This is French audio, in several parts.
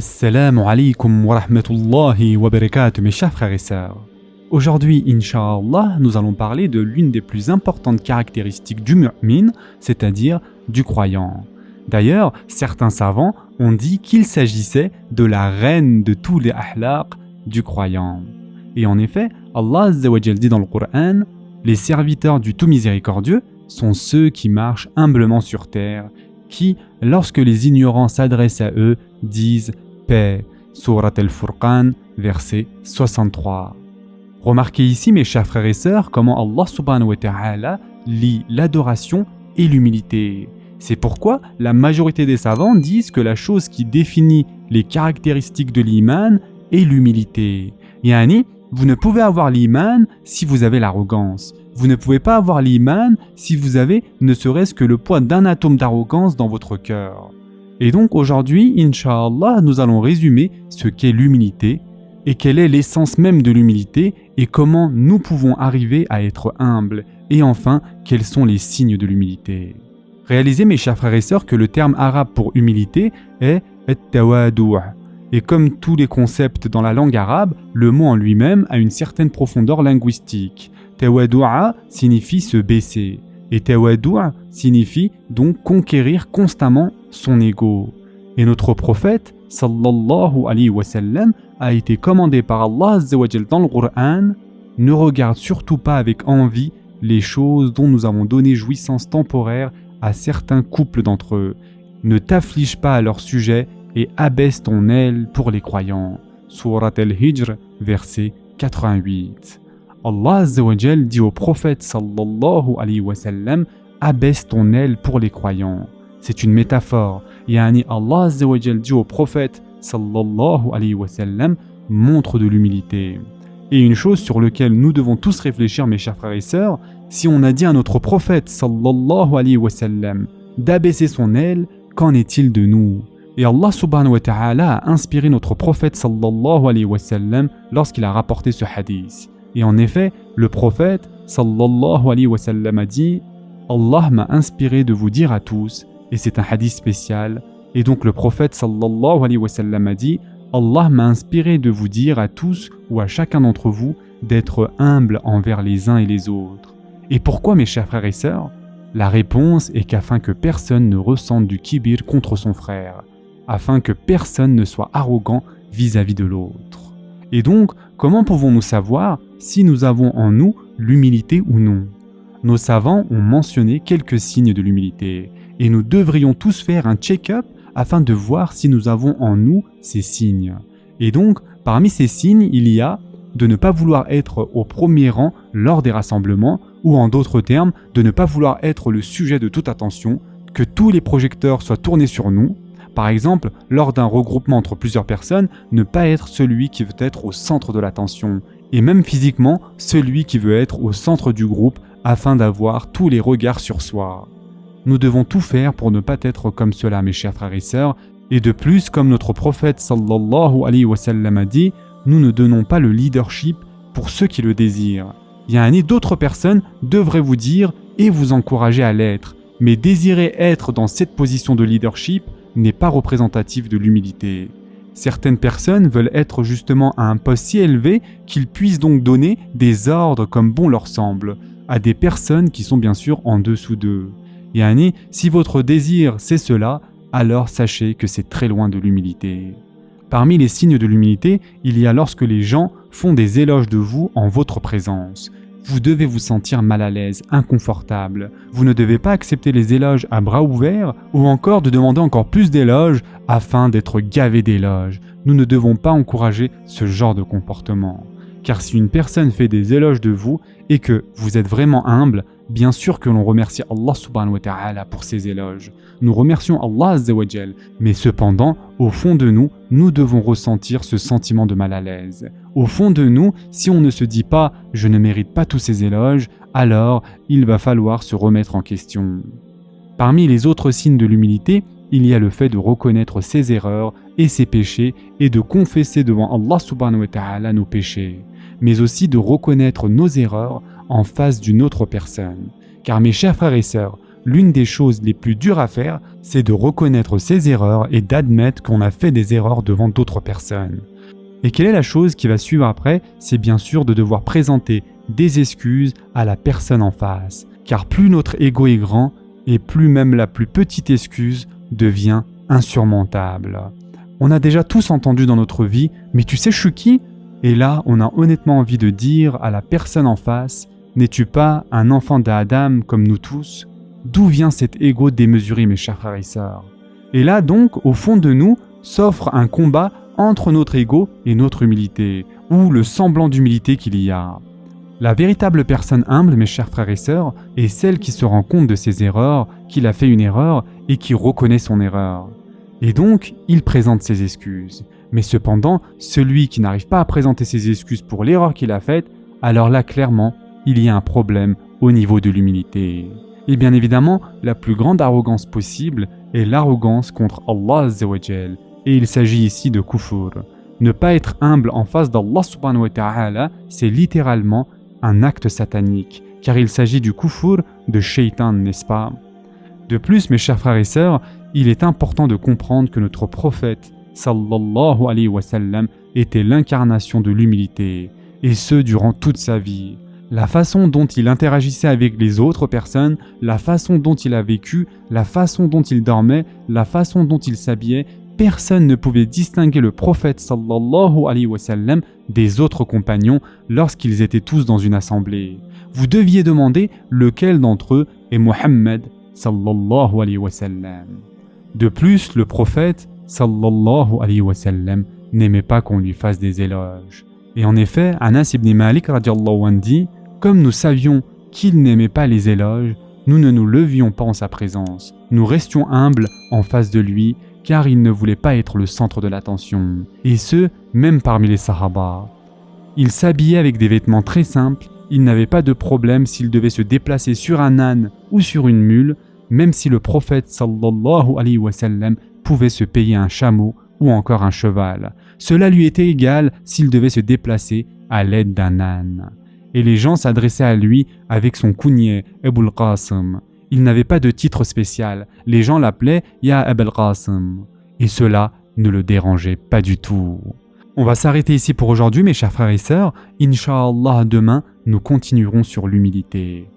Assalamu alaikum wa rahmatullahi wa barakatuh, mes chers frères et sœurs. Aujourd'hui, Inch'Allah, nous allons parler de l'une des plus importantes caractéristiques du mu'min, c'est-à-dire du croyant. D'ailleurs, certains savants ont dit qu'il s'agissait de la reine de tous les ahlaq du croyant. Et en effet, Allah Azza wa Jal dit dans le Coran, « Les serviteurs du tout miséricordieux sont ceux qui marchent humblement sur terre, qui, lorsque les ignorants s'adressent à eux, disent « paix ». Surat al-Furqan, verset 63. Remarquez ici, mes chers frères et sœurs, comment Allah subhanahu wa ta'ala lie l'adoration et l'humilité. C'est pourquoi la majorité des savants disent que la chose qui définit les caractéristiques de l'iman est l'humilité. Yani, vous ne pouvez avoir l'iman si vous avez l'arrogance. Vous ne pouvez pas avoir l'iman si vous avez ne serait-ce que le poids d'un atome d'arrogance dans votre cœur. Et donc aujourd'hui, Inch'Allah, nous allons résumer ce qu'est l'humilité et quelle est l'essence même de l'humilité et comment nous pouvons arriver à être humbles et enfin, quels sont les signes de l'humilité. Réalisez, mes chers frères et sœurs, que le terme arabe pour humilité est « at-tawadu'». Et comme tous les concepts dans la langue arabe, le mot en lui-même a une certaine profondeur linguistique. Tawadu'a signifie se baisser. Et tawadu'a signifie donc conquérir constamment son ego. Et notre prophète, sallallahu alayhi wa sallam, a été commandé par Allah Azza wa Jal dans le Coran, ne regarde surtout pas avec envie les choses dont nous avons donné jouissance temporaire à certains couples d'entre eux. Ne t'afflige pas à leur sujet et abaisse ton aile pour les croyants. Surat al-Hijr, verset 88. Allah Azza wa Jal dit au prophète sallallahu alayhi wa sallam, abaisse ton aile pour les croyants. C'est une métaphore. Yani Allah Azza wa Jal dit au prophète sallallahu alayhi wa sallam, montre de l'humilité. Et une chose sur laquelle nous devons tous réfléchir, mes chers frères et sœurs, si on a dit à notre prophète sallallahu alayhi wa sallam d'abaisser son aile, qu'en est-il de nous? Et Allah subhanahu wa ta'ala a inspiré notre prophète sallallahu alayhi wa sallam lorsqu'il a rapporté ce hadith. Et en effet, le prophète sallallahu alayhi wa sallam a dit « Allah m'a inspiré de vous dire à tous » et c'est un hadith spécial. Et donc le prophète sallallahu alayhi wa sallam a dit « Allah m'a inspiré de vous dire à tous ou à chacun d'entre vous d'être humble envers les uns et les autres. » Et pourquoi, mes chers frères et sœurs? La réponse est qu'afin que personne ne ressente du kibir contre son frère, afin que personne ne soit arrogant vis-à-vis de l'autre. Et donc, comment pouvons-nous savoir si nous avons en nous l'humilité ou non? Nos savants ont mentionné quelques signes de l'humilité, et nous devrions tous faire un check-up afin de voir si nous avons en nous ces signes. Et donc, parmi ces signes, il y a de ne pas vouloir être au premier rang lors des rassemblements, ou en d'autres termes, de ne pas vouloir être le sujet de toute attention, que tous les projecteurs soient tournés sur nous. Par exemple, lors d'un regroupement entre plusieurs personnes, ne pas être celui qui veut être au centre de l'attention, et même physiquement, celui qui veut être au centre du groupe afin d'avoir tous les regards sur soi. Nous devons tout faire pour ne pas être comme cela, mes chers frères et sœurs, et de plus, comme notre prophète sallallahu alayhi wa sallam a dit, nous ne donnons pas le leadership pour ceux qui le désirent. D'autres personnes devraient vous dire et vous encourager à l'être, mais désirer être dans cette position de leadership n'est pas représentatif de l'humilité. Certaines personnes veulent être justement à un poste si élevé qu'ils puissent donc donner des ordres comme bon leur semble, à des personnes qui sont bien sûr en dessous d'eux. Si votre désir c'est cela, alors sachez que c'est très loin de l'humilité. Parmi les signes de l'humilité, il y a lorsque les gens font des éloges de vous en votre présence. Vous devez vous sentir mal à l'aise, inconfortable. Vous ne devez pas accepter les éloges à bras ouverts ou encore de demander encore plus d'éloges afin d'être gavé d'éloges. Nous ne devons pas encourager ce genre de comportement. Car si une personne fait des éloges de vous et que vous êtes vraiment humble, bien sûr que l'on remercie Allah subhanahu wa ta'ala pour ces éloges. Nous remercions Allah azza wa jal, mais cependant, au fond de nous, nous devons ressentir ce sentiment de mal à l'aise. Au fond de nous, si on ne se dit pas « je ne mérite pas tous ces éloges », alors il va falloir se remettre en question. Parmi les autres signes de l'humilité, il y a le fait de reconnaître ses erreurs et ses péchés et de confesser devant Allah subhanahu wa ta'ala nos péchés, mais aussi de reconnaître nos erreurs en face d'une autre personne. Car mes chers frères et sœurs, l'une des choses les plus dures à faire, c'est de reconnaître ses erreurs et d'admettre qu'on a fait des erreurs devant d'autres personnes. Et quelle est la chose qui va suivre après? C'est bien sûr de devoir présenter des excuses à la personne en face. Car plus notre ego est grand, et plus même la plus petite excuse devient insurmontable. On a déjà tous entendu dans notre vie « mais tu sais je suis qui ?» Et là, on a honnêtement envie de dire à la personne en face « n'es-tu pas un enfant d'Adam comme nous tous ?» D'où vient cet ego démesuré, mes chers frères et sœurs? Et là donc, au fond de nous, s'offre un combat entre notre ego et notre humilité, ou le semblant d'humilité qu'il y a. La véritable personne humble, mes chers frères et sœurs, est celle qui se rend compte de ses erreurs, qu'il a fait une erreur et qui reconnaît son erreur. Et donc, il présente ses excuses. Mais cependant, celui qui n'arrive pas à présenter ses excuses pour l'erreur qu'il a faite, alors là, clairement, il y a un problème au niveau de l'humilité. Et bien évidemment, la plus grande arrogance possible est l'arrogance contre Allah Azza wa Jal. Et il s'agit ici de kufur. Ne pas être humble en face d'Allah subhanahu wa ta'ala, c'est littéralement un acte satanique, car il s'agit du kufur de shaitan, n'est-ce pas? De plus, mes chers frères et sœurs, il est important de comprendre que notre prophète, sallallahu alayhi wa sallam, était l'incarnation de l'humilité, et ce durant toute sa vie. La façon dont il interagissait avec les autres personnes, la façon dont il a vécu, la façon dont il dormait, la façon dont il s'habillait, personne ne pouvait distinguer le prophète sallallahu alayhi wa sallam des autres compagnons lorsqu'ils étaient tous dans une assemblée. Vous deviez demander lequel d'entre eux est Muhammad sallallahu alayhi wa sallam. De plus, le prophète sallallahu alayhi wa sallam n'aimait pas qu'on lui fasse des éloges. Et en effet, Anas ibn Malik radiallahu anhu dit « Comme nous savions qu'il n'aimait pas les éloges, nous ne nous levions pas en sa présence. Nous restions humbles en face de lui, car il ne voulait pas être le centre de l'attention. Et ce, même parmi les Sahaba. Il s'habillait avec des vêtements très simples, il n'avait pas de problème s'il devait se déplacer sur un âne ou sur une mule, même si le prophète sallallahu alayhi wa sallam pouvait se payer un chameau ou encore un cheval. Cela lui était égal s'il devait se déplacer à l'aide d'un âne. Et les gens s'adressaient à lui avec son kunyé, Abul Qasim. Il n'avait pas de titre spécial, les gens l'appelaient Ya Abul Qasim. Et cela ne le dérangeait pas du tout. On va s'arrêter ici pour aujourd'hui, mes chers frères et sœurs. Inch'Allah, demain, nous continuerons sur l'humilité.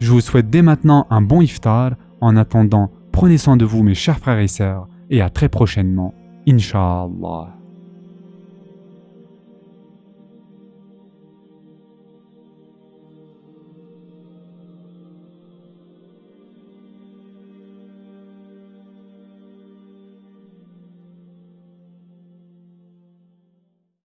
Je vous souhaite dès maintenant un bon iftar. En attendant, prenez soin de vous, mes chers frères et sœurs, et à très prochainement, Inch'Allah.